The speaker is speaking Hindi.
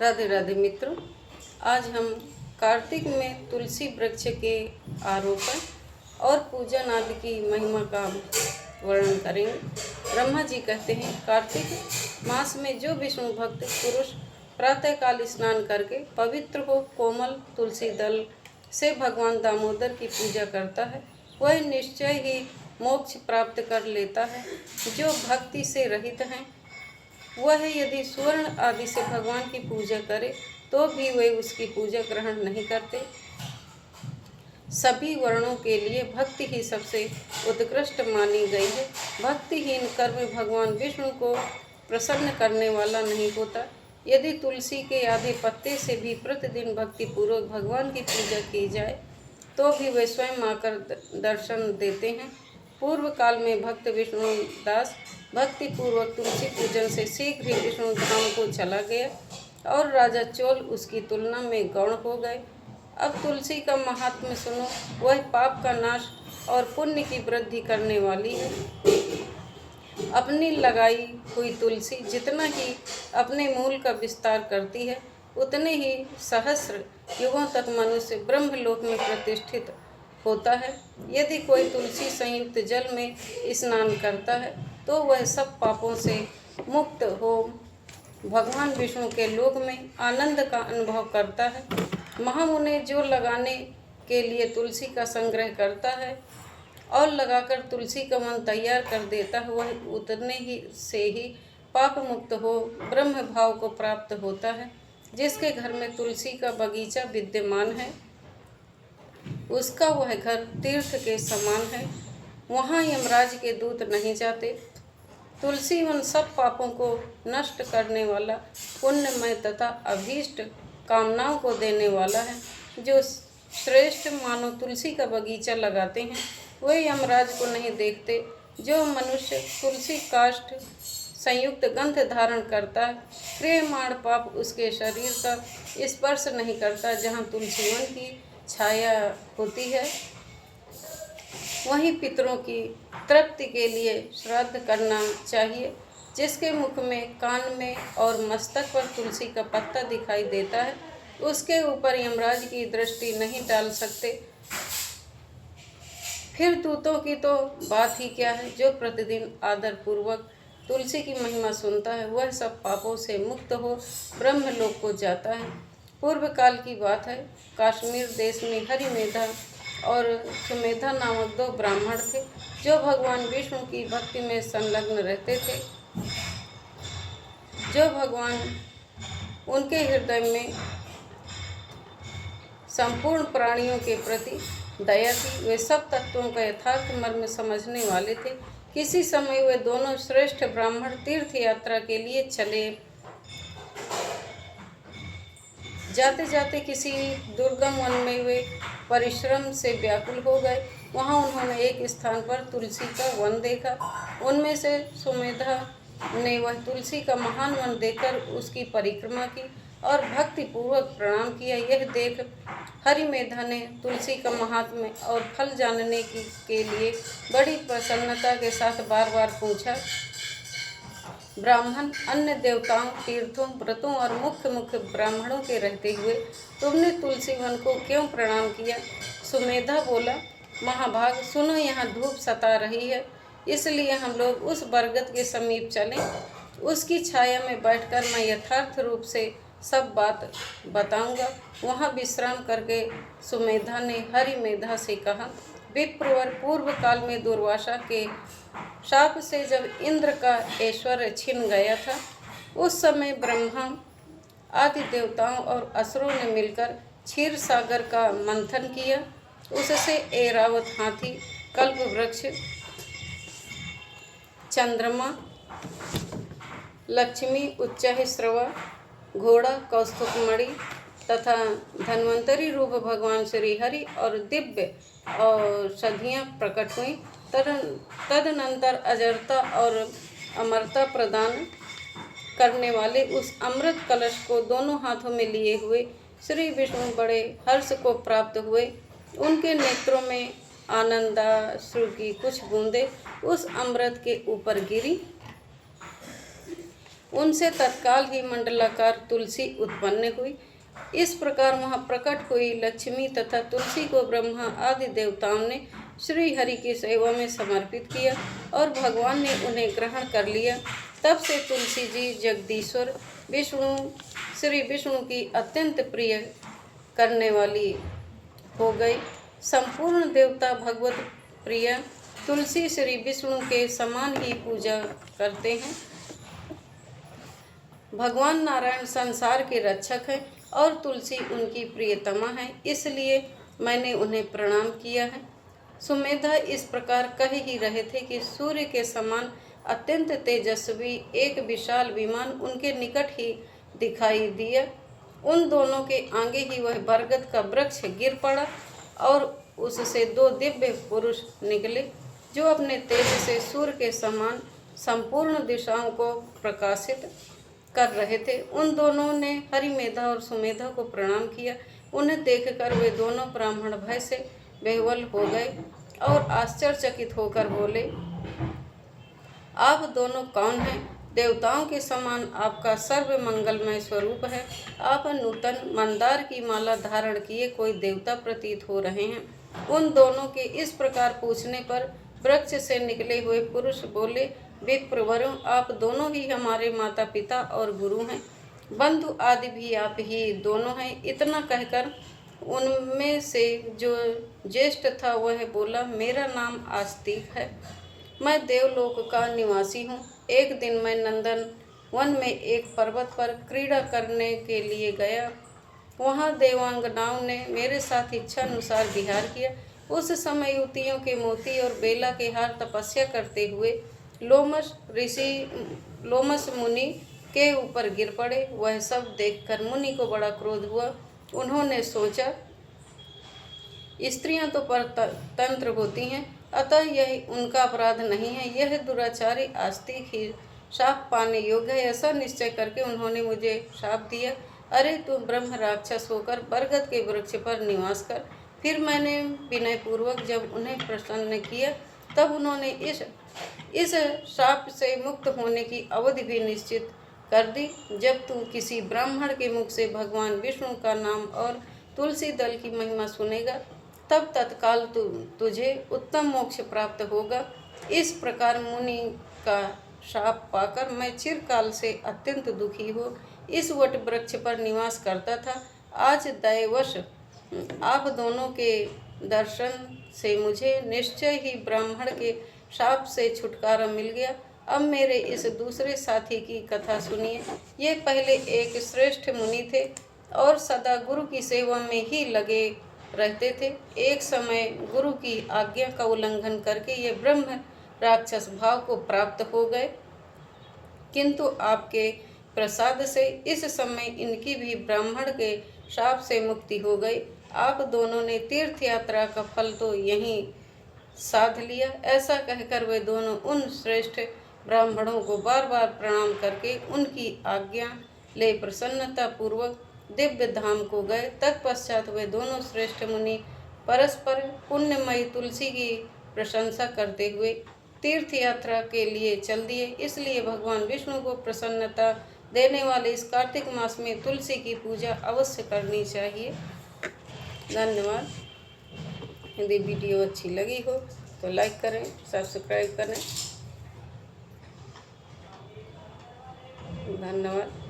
राधे राधे मित्रों, आज हम कार्तिक में तुलसी वृक्ष के आरोपण और पूजन आदि की महिमा का वर्णन करेंगे। ब्रह्मा जी कहते हैं, कार्तिक मास में जो विष्णु भक्त पुरुष प्रातःकाल स्नान करके पवित्र हो कोमल तुलसी दल से भगवान दामोदर की पूजा करता है, वह निश्चय ही मोक्ष प्राप्त कर लेता है। जो भक्ति से रहित हैं, वह यदि स्वर्ण आदि से भगवान की पूजा करे तो भी वे उसकी पूजा ग्रहण नहीं करते। सभी वर्णों के लिए भक्ति ही सबसे उत्कृष्ट मानी गई है। भक्तिहीन कर्म भगवान विष्णु को प्रसन्न करने वाला नहीं होता। यदि तुलसी के आधे पत्ते से भी प्रतिदिन भक्ति पूर्वक भगवान की पूजा की जाए तो भी वे स्वयं आकर दर्शन देते हैं। पूर्व काल में भक्त विष्णुदास भक्ति पूर्वक तुलसी पूजन से शीघ्र ही विष्णु धाम को चला गया और राजा चोल उसकी तुलना में गौण हो गए। अब तुलसी का महात्म्य सुनो। वह पाप का नाश और पुण्य की वृद्धि करने वाली है। अपनी लगाई हुई तुलसी जितना ही अपने मूल का विस्तार करती है, उतने ही सहस्र युगों तक मनुष्य ब्रह्मलोक में प्रतिष्ठित होता है। यदि कोई तुलसी संयुक्त जल में स्नान करता है तो वह सब पापों से मुक्त हो भगवान विष्णु के लोक में आनंद का अनुभव करता है। महामुनि जो लगाने के लिए तुलसी का संग्रह करता है और लगाकर तुलसी का मन तैयार कर देता है, वह उतने ही से ही पाप मुक्त हो ब्रह्म भाव को प्राप्त होता है। जिसके घर में तुलसी का बगीचा विद्यमान है, उसका वह घर तीर्थ के समान है। वहाँ यमराज के दूत नहीं जाते। तुलसी उन सब पापों को नष्ट करने वाला, पुण्यमय तथा अभीष्ट कामनाओं को देने वाला है। जो श्रेष्ठ मानव तुलसी का बगीचा लगाते हैं, वे यमराज को नहीं देखते। जो मनुष्य तुलसी काष्ठ संयुक्त गंध धारण करता है, क्रियमाण पाप उसके शरीर का स्पर्श नहीं करता। जहाँ तुलसी वन की छाया होती है, वहीं पितरों की तृप्ति के लिए श्राद्ध करना चाहिए। जिसके मुख में, कान में और मस्तक पर तुलसी का पत्ता दिखाई देता है, उसके ऊपर यमराज की दृष्टि नहीं डाल सकते। फिर दूतों की तो बात ही क्या है। जो प्रतिदिन आदर पूर्वक तुलसी की महिमा सुनता है, वह सब पापों से मुक्त हो ब्रह्मलोक को जाता है। पूर्व काल की बात है। कश्मीर देश में हरिमेधा और सुमेधा नामक दो ब्राह्मण थे, जो भगवान विष्णु की भक्ति में संलग्न रहते थे। जो भगवान उनके हृदय में संपूर्ण प्राणियों के प्रति दया थी, वे सब तत्वों का यथार्थ मर्म समझने वाले थे। किसी समय वे दोनों श्रेष्ठ ब्राह्मण तीर्थ यात्रा के लिए चले। जाते जाते किसी दुर्गम वन में वे परिश्रम से व्याकुल हो गए। वहाँ उन्होंने एक स्थान पर तुलसी का वन देखा। उनमें से सुमेधा ने वह तुलसी का महान वन देखकर उसकी परिक्रमा की और भक्ति पूर्वक प्रणाम किया। यह देख हरिमेधा ने तुलसी का महात्म्य और फल जानने के लिए बड़ी प्रसन्नता के साथ बार बार पूछा, ब्राह्मण अन्य देवताओं, तीर्थों, व्रतों और मुख्य मुख्य ब्राह्मणों के रहते हुए तुमने तुलसी वन को क्यों प्रणाम किया? सुमेधा बोला, महाभाग सुनो, यहाँ धूप सता रही है, इसलिए हम लोग उस बरगद के समीप चलें। उसकी छाया में बैठकर मैं यथार्थ रूप से सब बात बताऊंगा। वहाँ विश्राम करके सुमेधा ने हरिमेधा से कहा, विप्रवर, पूर्व काल में दुर्वासा के शाप से जब इंद्र का ऐश्वर्य छिन गया था, उस समय ब्रह्मा आदि देवताओं और असुरों ने मिलकर क्षीर सागर का मंथन किया। उससे ऐरावत हाथी, कल्प वृक्ष, चंद्रमा, लक्ष्मी, उच्चैःश्रवा, घोड़ा, कौस्तुभमणि तथा धन्वंतरी रूप भगवान श्री हरि और दिव्य औषधियाँ प्रकट हुई। तदनंतर अजरता और अमरता प्रदान करने वाले उस अमृत कलश को दोनों हाथों में लिए हुए श्री विष्णु बड़े हर्ष को प्राप्त हुए। उनके नेत्रों में आनंदाश्रु की कुछ बूंदें उस अमृत के ऊपर गिरी। उनसे तत्काल ही मंडलाकार तुलसी उत्पन्न हुई। इस प्रकार वहाँ प्रकट हुई लक्ष्मी तथा तुलसी को ब्रह्मा आदि देवताओं ने श्री हरि की सेवा में समर्पित किया और भगवान ने उन्हें ग्रहण कर लिया। तब से तुलसी जी जगदीश्वर विष्णु श्री विष्णु की अत्यंत प्रिय करने वाली हो गई। संपूर्ण देवता भगवत प्रिय तुलसी श्री विष्णु के समान ही पूजा करते हैं। भगवान नारायण संसार के रक्षक हैं और तुलसी उनकी प्रियतमा है, इसलिए मैंने उन्हें प्रणाम किया है। सुमेधा इस प्रकार कह ही रहे थे कि सूर्य के समान अत्यंत तेजस्वी एक विशाल विमान उनके निकट ही दिखाई दिया। उन दोनों के आगे ही वह बरगद का वृक्ष गिर पड़ा और उससे दो दिव्य पुरुष निकले जो अपने तेज से सूर्य के समान संपूर्ण दिशाओं को प्रकाशित कर रहे थे। उन दोनों ने हरिमेधा और सुमेधा को प्रणाम किया। उन्हें देखकर वे दोनों ब्राह्मण भय से बेहवल हो गए और आश्चर्यचकित होकर बोले, आप दोनों कौन हैं? देवताओं के समान आपका सर्व मंगलमय स्वरूप है। आप नूतन मंदार की माला धारण किए कोई देवता प्रतीत हो रहे हैं। उन दोनों के इस प्रकार पूछने पर वृक्ष से निकले हुए पुरुष बोले, विप्रवरों, आप दोनों ही हमारे माता पिता और गुरु हैं। बंधु आदि भी आप ही दोनों हैं। इतना कहकर उनमें से जो ज्येष्ठ था वह बोला, मेरा नाम आस्तिक है, मैं देवलोक का निवासी हूँ। एक दिन मैं नंदन वन में एक पर्वत पर क्रीड़ा करने के लिए गया। वहाँ देवांगनाओं ने मेरे साथ इच्छा अनुसार विहार किया। उस समय युवतियों के मोती और बेला के हार तपस्या करते हुए लोमस मुनि के ऊपर गिर पड़े। वह सब देखकर मुनि को बड़ा क्रोध हुआ। उन्होंने सोचा, स्त्रियां तो परतंत्र होती हैं, अतः यह उनका अपराध नहीं है, यह दुराचारी आस्तिक ही शाप पाने योग्य है। ऐसा निश्चय करके उन्होंने मुझे शाप दिया, अरे तू ब्रह्म राक्षस होकर बरगद के वृक्ष पर निवास कर। फिर मैंने विनयपूर्वक जब उन्हें प्रसन्न किया तब उन्होंने इस शाप से मुक्त होने की अवधि भी निश्चित कर दी। जब तू किसी ब्राह्मण के मुख से भगवान विष्णु का नाम और तुलसी दल की महिमा सुनेगा तब तत्काल तुझे उत्तम मोक्ष प्राप्त होगा। इस प्रकार मुनि का शाप पाकर मैं चिरकाल से अत्यंत दुखी हो इस वट वृक्ष पर निवास करता था। आज दैवश आप दोनों के दर्शन से मुझे निश्चय ही ब्राह्मण के शाप से छुटकारा मिल गया। अब मेरे इस दूसरे साथी की कथा सुनिए। ये पहले एक श्रेष्ठ मुनि थे और सदा गुरु की सेवा में ही लगे रहते थे। एक समय गुरु की आज्ञा का उल्लंघन करके ये ब्रह्म राक्षस भाव को प्राप्त हो गए, किंतु आपके प्रसाद से इस समय इनकी भी ब्राह्मण के शाप से मुक्ति हो गई। आप दोनों ने तीर्थ यात्रा का फल तो यहीं साध लिया। ऐसा कहकर वे दोनों उन श्रेष्ठ ब्राह्मणों को बार बार प्रणाम करके उनकी आज्ञा ले प्रसन्नता पूर्वक दिव्य धाम को गए। तत्पश्चात वे दोनों श्रेष्ठ मुनि परस्पर पुण्यमयी तुलसी की प्रशंसा करते हुए तीर्थ यात्रा के लिए चल दिए। इसलिए भगवान विष्णु को प्रसन्नता देने वाले इस कार्तिक मास में तुलसी की पूजा अवश्य करनी चाहिए। धन्यवाद। यदि वीडियो अच्छी लगी हो तो लाइक करें, सब्सक्राइब करें। धन्यवाद।